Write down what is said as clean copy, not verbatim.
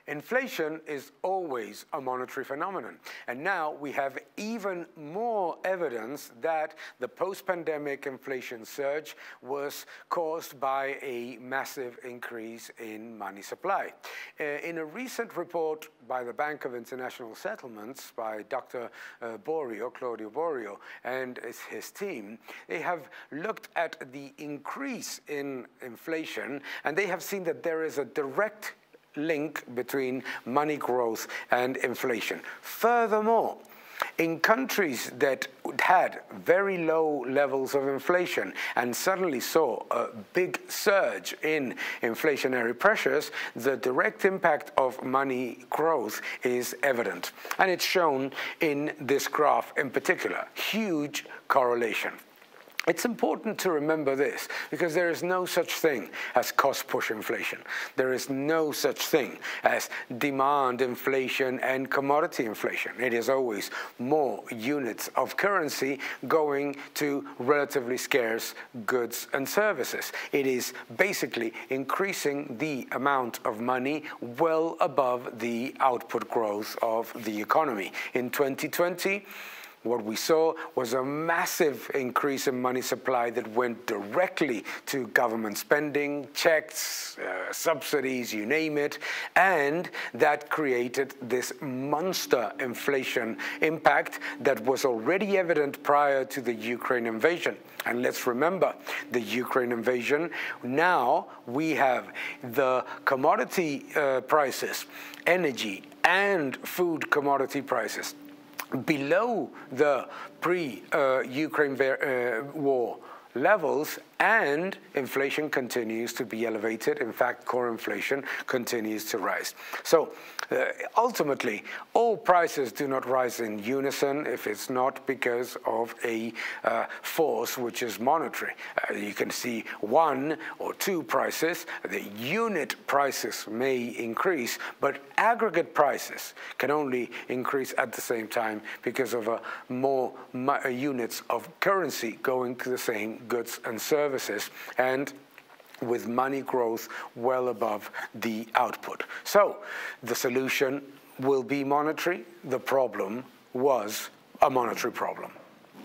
Inflation is always a monetary phenomenon, and now we have even more evidence that the post-pandemic inflation surge was caused by a massive increase in money supply. In a recent report by the Bank of International Settlements by Dr. Claudio Borio, and his team, they have looked at the increase in inflation, and they have seen that there is a direct link between money growth and inflation. Furthermore, in countries that had very low levels of inflation and suddenly saw a big surge in inflationary pressures, the direct impact of money growth is evident. And it's shown in this graph in particular, huge correlation. It's important to remember this because there is no such thing as cost-push inflation. There is no such thing as demand inflation and commodity inflation. It is always more units of currency going to relatively scarce goods and services. It is basically increasing the amount of money well above the output growth of the economy. In 2020, what we saw was a massive increase in money supply that went directly to government spending, checks, subsidies, you name it, and that created this monster inflation impact that was already evident prior to the Ukraine invasion. And let's remember, the Ukraine invasion, now we have the commodity prices, energy and food commodity prices below the pre-Ukraine war levels, and inflation continues to be elevated. In fact, core inflation continues to rise. So ultimately, all prices do not rise in unison if it's not because of a force which is monetary. You can see one or two prices, the unit prices may increase, but aggregate prices can only increase at the same time because of more units of currency going to the same goods and services, and with money growth well above the output. So the solution will be monetary. The problem was a monetary problem.